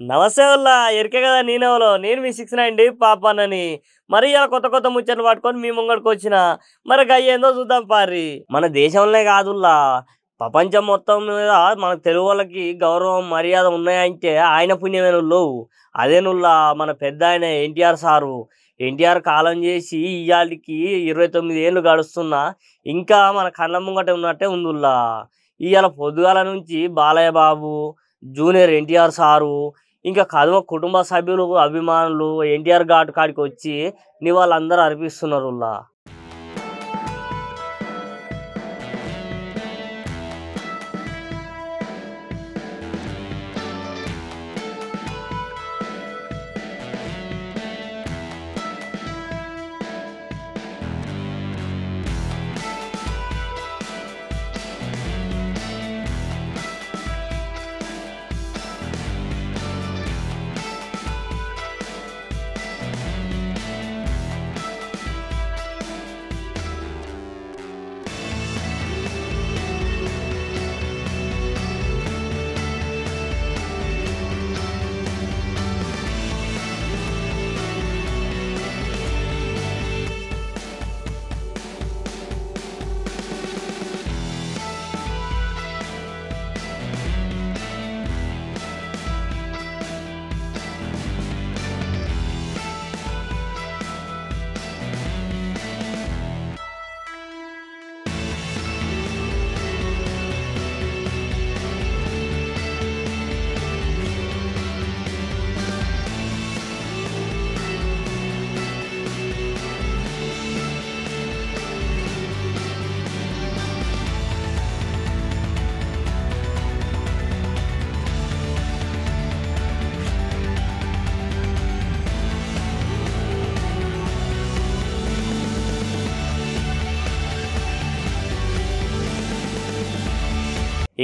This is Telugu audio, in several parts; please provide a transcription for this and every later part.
నమస్తే వల్ల ఎరికే కదా నేనెవలో నేను మీ 6 పాపనని మరి ఇలా కొత్త కొత్త ముచ్చట్లు పట్టుకొని మీ ముంగడికి వచ్చిన మరి అయ్యేందో చూద్దాం పారి మన దేశంలోనే కాదుల్లా ప్రపంచం మొత్తం మీద మన తెలుగు వాళ్ళకి గౌరవం మర్యాద ఉన్నాయంటే ఆయన పుణ్యమే నువ్వు అదే నుల్లా మన పెద్ద ఆయన ఎన్టీఆర్ సారు ఎన్టీఆర్ కాలం చేసి ఇవాళకి 29 ఏళ్ళు గడుస్తున్నా ఇంకా మన కళ్ళ ముంగట ఉన్నట్టే ఉందిల్లా ఇవాళ పొద్దుగాల నుంచి బాలయ్య బాబు జూనియర్ ఎన్టీఆర్ సారు ఇంకా కదుమ కుటుంబ సభ్యులు అభిమానులు ఎన్టీఆర్ ఘాట్ కాడికి వచ్చి నివాళులందరూ అర్పిస్తున్నారు.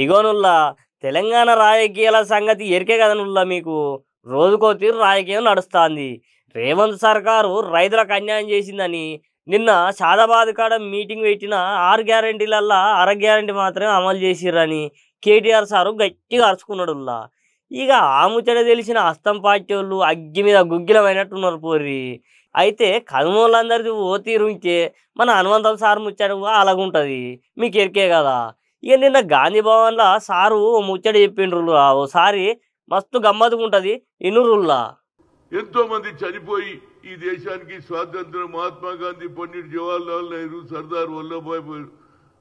ఇగోనుల్లా తెలంగాణ రాజకీయాల సంగతి ఎరికే కదా నుల్లా మీకు రోజుకో తీరు రాజకీయం నడుస్తుంది. రేవంత్ సర్కారు రైతులకు అన్యాయం చేసిందని నిన్న షాదాబాద్ కాడ మీటింగ్ పెట్టిన 6 గ్యారెంటీలల్లా అర గ్యారెంటీ మాత్రమే అమలు చేసిర్రని కేటీఆర్ సారు గట్టిగా అరుచుకున్నాడుల్లా. ఇక ఆ ముచ్చట తెలిసిన అస్తం పార్టీ వాళ్ళు అగ్గి మీద గుగ్గిలమైనట్టున్నారు పోర్రి. అయితే కదుమోళ్ళందరిది ఓ తీరు ఉంటే మన హనుమంతం సార్ ముచ్చట అలాగుంటుంది మీకు ఎరికే కదా. ఇక నిన్న గాంధీ భవన్లో సారు ముచ్చట చెప్పిండ్రు ఓసారి మస్తు గమ్మత్తుకుంటది ఇనురుల్లా. ఎంతో మంది చనిపోయి ఈ దేశానికి స్వాతంత్రం మహాత్మా గాంధీ, పండిట్ జవహర్లాల్ నెహ్రూ, సర్దార్ వల్లభాయ్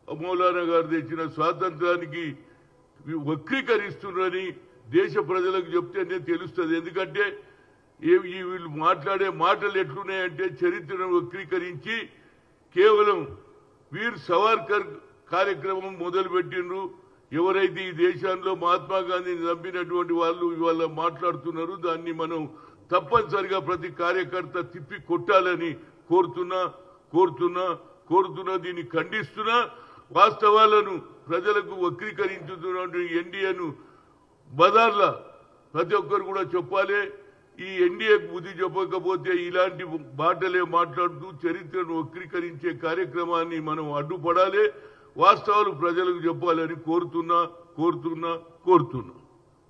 మౌలానా గారు తెచ్చిన స్వాతంత్రానికి వక్రీకరిస్తున్నారని దేశ ప్రజలకు చెప్తేనే తెలుస్తుంది. ఎందుకంటే వీళ్ళు మాట్లాడే మాటలు ఎట్లున్నాయంటే చరిత్రను వక్రీకరించి కేవలం వీర్ సవర్కర్ కార్యక్రమం మొదలుపెట్టిండ్రు. ఎవరైతే ఈ దేశంలో మహాత్మా గాంధీని చంపినటువంటి వాళ్ళు ఇవాళ మాట్లాడుతున్నారు. దాన్ని మనం తప్పనిసరిగా ప్రతి కార్యకర్త తిప్పి కొట్టాలని కోరుతున్నా దీన్ని ఖండిస్తున్నా. వాస్తవాలను ప్రజలకు వక్రీకరించుతున్న ఎన్డీఏను బదార్లా ప్రతి ఒక్కరు కూడా చెప్పాలి. ఈ ఎన్డీఏకు బుద్ధి చెప్పకపోతే ఇలాంటి మాటలే మాట్లాడుతూ చరిత్రను వక్రీకరించే కార్యక్రమాన్ని మనం అడ్డుపడాలి. వాస్తవాలు ప్రజలకు చెప్పాలని కోరుతున్నా.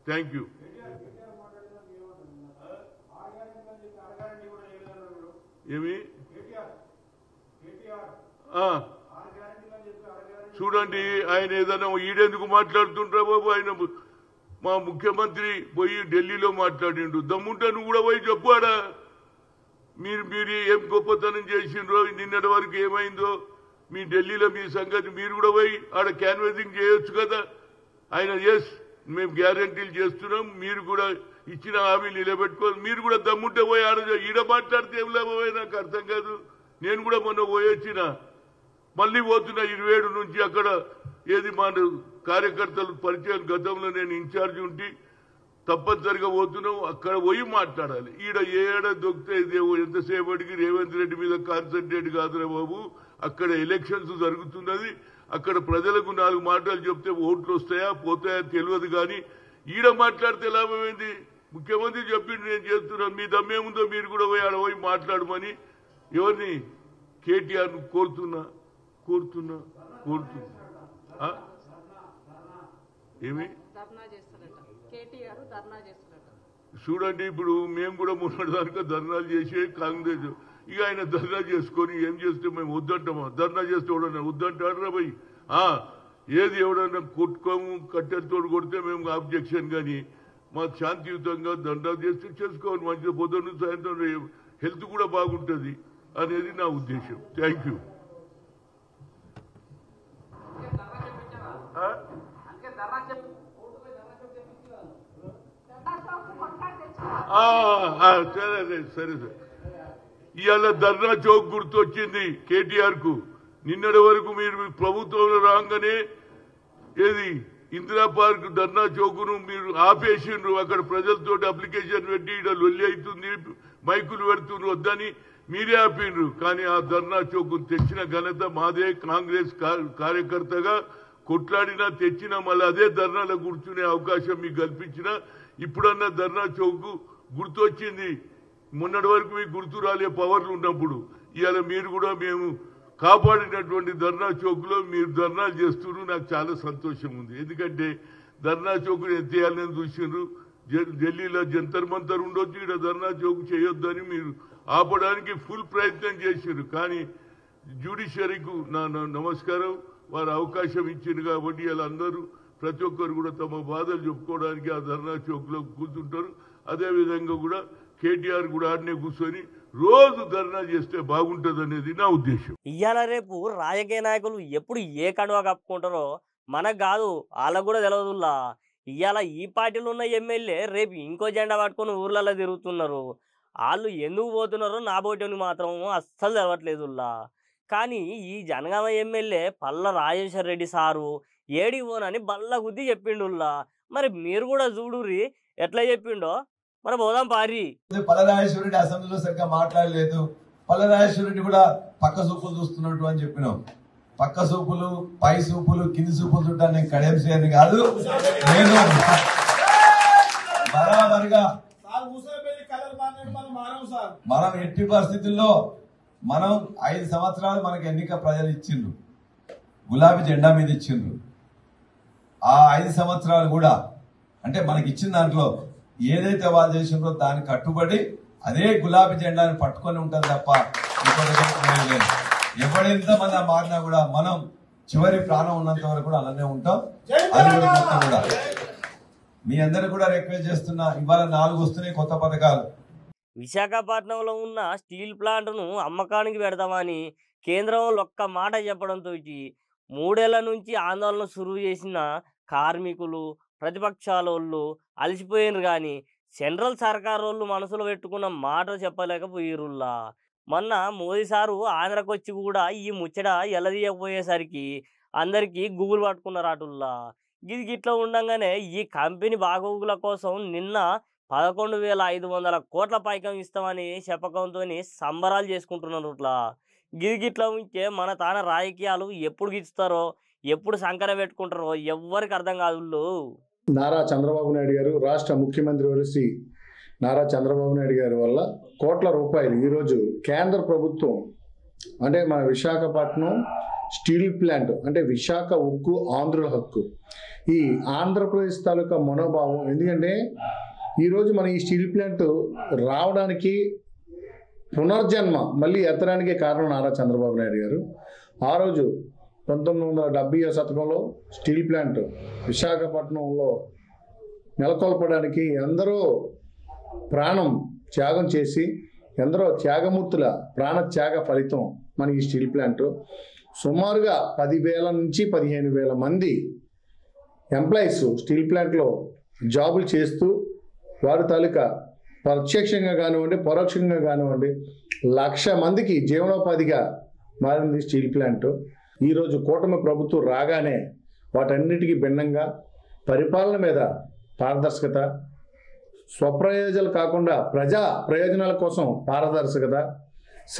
Thank you. ఏమి చూడండి, ఆయన ఏదైనా ఈడెందుకు మాట్లాడుతుంటా బాబు. ఆయన మా ముఖ్యమంత్రి పోయి ఢిల్లీలో మాట్లాడిండు. దమ్ముంటే నువ్వు కూడా పోయి చెప్పాడా మీరు ఏం గొప్పతనం చేసిండ్రో, నిన్నటి వరకు ఏమైందో మీ ఢిల్లీలో మీ సంగతి మీరు కూడా పోయి ఆడ క్యాన్వాసింగ్ చేయొచ్చు కదా. ఆయన మేము గ్యారంటీలు చేస్తున్నాం, మీరు కూడా ఇచ్చిన హామీలు నిలబెట్టుకోవాలి. మీరు కూడా దమ్ముంటే పోయి ఈడ మాట్లాడితే ఏం లాభమే నాకు అర్థం కాదు. నేను కూడా మొన్న పోయొచ్చిన, మళ్ళీ పోతున్నా 27 నుంచి. అక్కడ ఏది మన కార్యకర్తలు పరిచయం, గతంలో నేను ఇన్ఛార్జ్ ఉండి తప్పనిసరిగా పోతున్నాం. అక్కడ పోయి మాట్లాడాలి. ఈడ ఏడ దొక్కితే ఎంతసేపటికి రేవంత్ రెడ్డి మీద కాన్సన్ట్రేట్ కాదురా బాబు. అక్కడ ఎలక్షన్స్ జరుగుతున్నది. అక్కడ ప్రజలకు 4 మాటలు చెప్తే ఓట్లు వస్తాయా పోతాయా తెలియదు. కానీ ఈడ మాట్లాడితే లాభమైంది. ముఖ్యమంత్రి చెప్పిండు నేను చేస్తున్నాను, మీ దమ్మేముందో మీరు కూడా పోయి ఆడ పోయి మాట్లాడమని ఎవరిని కేటీఆర్ కోరుతున్నా. ఏమి చూడండి, ఇప్పుడు మేము కూడా మొన్నటిదాకా ధర్నాలు చేసే కాంగ్రెస్, ఇక ఆయన ధర్నా చేసుకొని ఏం చేస్తే మేము వద్దంటామా? ధర్నా చేస్తే ఎవడన్నా వద్దంటారా పోయి? ఏది ఎవడన్నా కొట్టుకోము, కట్టెలతో కొడితే మేము ఆబ్జెక్షన్, కానీ మా శాంతియుతంగా ధర్నా చేస్తే చేసుకోవాలి. మంచిగా పొద్దున్న సాయంత్రం హెల్త్ కూడా బాగుంటుంది అనేది నా ఉద్దేశం. Thank you. సరే సరే సరే. ఇవాళ ధర్నా చౌక్ గుర్తొచ్చింది కేటీఆర్ కు. నిన్నటి వరకు మీరు ప్రభుత్వంలో రాగానే ఏది ఇందిరా పార్క్ ధర్నా చౌక్ను మీరు ఆపేసిండ్రు. అక్కడ ప్రజలతో అప్లికేషన్ పెట్టి ఇక్కడ లొల్లి అవుతుంది, మైకులు పెడుతుండ్రు వద్దని మీరే ఆపిండ్రు. కానీ ఆ ధర్నా చౌక్ తెచ్చిన ఘనత మాదే. కాంగ్రెస్ కార్యకర్తగా కొట్లాడినా తెచ్చినా మళ్ళీ అదే ధర్నాలో కూర్చునే అవకాశం మీకు కల్పించిన. ఇప్పుడన్నా ధర్నా చౌక్ గుర్తొచ్చింది. మొన్నటి వరకు మీకు గుర్తు రాలే పవర్లు ఉన్నప్పుడు. ఇవాళ మీరు కూడా మేము కాపాడినటువంటి ధర్నా చౌక్లో మీరు ధర్నాలు చేస్తున్నారు. నాకు చాలా సంతోషం ఉంది. ఎందుకంటే ధర్నా చౌక్ ఎత్తేయాలని చూసిండ్రు. ఢిల్లీలో జంతర్ మంతర్ ఉండొచ్చు, ఇక్కడ ధర్నా చౌక్ చేయొద్దని మీరు ఆపడానికి ఫుల్ ప్రయత్నం చేసిండ్రు. కానీ జ్యుడిషియరీకు నా నమస్కారం, వారు అవకాశం ఇచ్చింది కాబట్టి ఇలా అందరూ ప్రతి ఒక్కరు కూడా తమ బాధలు చెప్పుకోవడానికి ఆ ధర్నా చౌక్లో కూర్చుంటారు. అదేవిధంగా కూడా కేటీఆర్ కూడా ఆడనే కూర్చొని రోజు ధర్నా చేస్తే బాగుంటుంది అనేది నా ఉద్దేశం. ఇవాళ రేపు రాజకీయ నాయకులు ఎప్పుడు ఏ కండువా కప్పుకుంటారో మనకు కాదు, వాళ్ళకు కూడా తెలియదుల్లా. ఇవాళ ఈ పార్టీలో ఉన్న ఎమ్మెల్యే రేపు ఇంకో జెండా పట్టుకొని ఊర్లలో తిరుగుతున్నారు. వాళ్ళు ఎందుకు పోతున్నారో నా బోటిని మాత్రం అస్సలు తెలవట్లేదుల్లా. కానీ ఈ జనగామ ఎమ్మెల్యే పల్ల రాజేశ్వర రెడ్డి సారు ఏడికి పోనని బల్ల గుద్ది చెప్పిండుల్లా. మరి మీరు కూడా చూడుర్రి ఎట్లా చెప్పిండో. మరి పోదాం పారి. పల్లరాజేశ్వరరెడ్డి అసెంబ్లీలో సరిగ్గా మాట్లాడలేదు. పల్లరాజేశ్వరరెడ్డి కూడా పక్క సూపులు చూస్తున్నట్టు అని చెప్పినాం. పక్క సూపులు, పై సూపులు, కింది సూపులు చుట్టా నేను కడేం చేయని కాదు. నేను బరాబరిగా మనం ఎట్టి పరిస్థితుల్లో మనం 5 సంవత్సరాలు మనకు ఎన్నిక ప్రజలు ఇచ్చిండ్రు, గులాబీ జెండా మీద ఇచ్చిండ్రు. ఆ 5 సంవత్సరాలు కూడా అంటే మనకి ఇచ్చిన దాంట్లో ఏదైతే వాళ్ళు చేసిండ్రో దానికి కట్టుబడి అదే గులాబీ జెండాని పట్టుకొని ఉంటుంది తప్ప ఎవడెంత మంది మారినా కూడా మనం చివరి ప్రాణం ఉన్నంత వరకు కూడా అలానే ఉంటాం. అది కూడా మొత్తం కూడా మీ అందరూ కూడా రిక్వెస్ట్ చేస్తున్నా, ఇవాళ 4 వస్తున్నాయి కొత్త పథకాలు. విశాఖపట్నంలో ఉన్న స్టీల్ ప్లాంట్ను అమ్మకానికి పెడతామని కేంద్రం వాళ్ళు ఒక్క మాట చెప్పడంతో 3 ఏళ్ల నుంచి ఆందోళన సురువు చేసిన కార్మికులు, ప్రతిపక్షాల వాళ్ళు అలసిపోయినారు. కానీ సెంట్రల్ సర్కార్ వాళ్ళు మనసులో పెట్టుకున్న మాట చెప్పలేకపోయిరుల్లా. మొన్న మోదీ సారు ఆంధ్రకు వచ్చి కూడా ఈ ముచ్చట ఎలదీయకపోయేసరికి అందరికీ గూగుల్ పట్టుకున్నారు అటుల్లా. ఇది గిట్లా ఉండగానే ఈ కంపెనీ బాగోగుల కోసం నిన్న 11,500 కోట్ల పైకం ఇస్తామని చెప్పకంతో సంబరాలు చేసుకుంటున్నారు. ఇట్లా గిట్లా ఉంటే మన తాన రాజకీయాలు ఎప్పుడు గిస్తారో, ఎప్పుడు సంకర పెట్టుకుంటారో ఎవ్వరికి అర్థం కాదు. నారా చంద్రబాబు నాయుడు గారు, రాష్ట్ర ముఖ్యమంత్రి శ్రీ నారా చంద్రబాబు నాయుడు గారి వల్ల కోట్ల రూపాయలు ఈరోజు కేంద్ర ప్రభుత్వం అంటే మన విశాఖపట్నం స్టీల్ ప్లాంట్ అంటే విశాఖ ఉక్కు ఆంధ్రుల హక్కు, ఈ ఆంధ్రప్రదేశ్ తాలూకా మనోభావం. ఎందుకంటే ఈరోజు మన ఈ స్టీల్ ప్లాంట్ రావడానికి పునర్జన్మ మళ్ళీ ఎత్తడానికే కారణం నారా చంద్రబాబు నాయుడు గారు. ఆ రోజు 1970వ శతకంలో స్టీల్ ప్లాంట్ విశాఖపట్నంలో నెలకొల్పడానికి ఎందరో ప్రాణం త్యాగం చేసి ఎందరో త్యాగమూర్తుల ప్రాణ త్యాగ ఫలితం మన ఈ స్టీల్ ప్లాంట్. సుమారుగా 10,000 నుంచి 15,000 మంది ఎంప్లాయీస్ స్టీల్ ప్లాంట్లో జాబులు చేస్తూ వారి తాలూకా ప్రత్యక్షంగా కానివ్వండి పరోక్షంగా కానివ్వండి 1,00,000 మందికి జీవనోపాధిగా మారింది స్టీల్ ప్లాంట్. ఈరోజు కూటమి ప్రభుత్వం రాగానే వాటన్నిటికీ భిన్నంగా పరిపాలన మీద పారదర్శకత, స్వప్రయోజనాలు కాకుండా ప్రజా ప్రయోజనాల కోసం పారదర్శకత,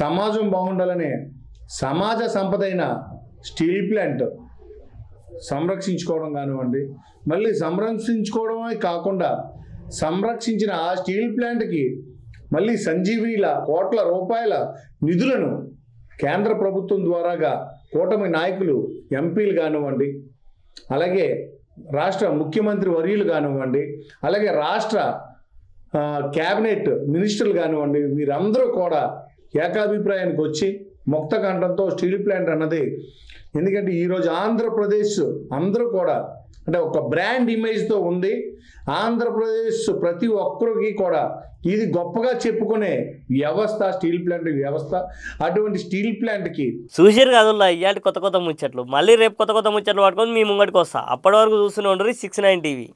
సమాజం బాగుండాలనే సమాజ సంపద అయిన స్టీల్ ప్లాంట్ సంరక్షించుకోవడం కానివ్వండి, మళ్ళీ సంరక్షించుకోవడమే కాకుండా సంరక్షించిన ఆ స్టీల్ ప్లాంట్కి మళ్ళీ సంజీవినిల కోట్ల రూపాయల నిధులను కేంద్ర ప్రభుత్వం ద్వారాగా కూటమి నాయకులు ఎంపీలు కానివ్వండి, అలాగే రాష్ట్ర ముఖ్యమంత్రి వర్యులు కానివ్వండి, అలాగే రాష్ట్ర క్యాబినెట్ మినిస్టర్లు కానివ్వండి, వీరందరూ కూడా ఏకాభిప్రాయానికి వచ్చి ముక్త కంఠంతో స్టీల్ ప్లాంట్ అన్నది, ఎందుకంటే ఈరోజు ఆంధ్రప్రదేశ్ అందరూ కూడా అంటే ఒక బ్రాండ్ ఇమేజ్తో ఉంది. ఆంధ్రప్రదేశ్ ప్రతి ఒక్కరికి కూడా ఇది గొప్పగా చెప్పుకునే వ్యవస్థ స్టీల్ ప్లాంట్ వ్యవస్థ. అటువంటి స్టీల్ ప్లాంట్కి చూసారు కదుల్లా ఇవాళ కొత్త కొత్త ముచ్చట్లు. మళ్ళీ రేపు కొత్త కొత్త ముచ్చట్లు పట్టుకొని మీ ముంగటికి వస్తా. అప్పటి వరకు చూస్తూనే ఉండరు 6 9 టీవీ.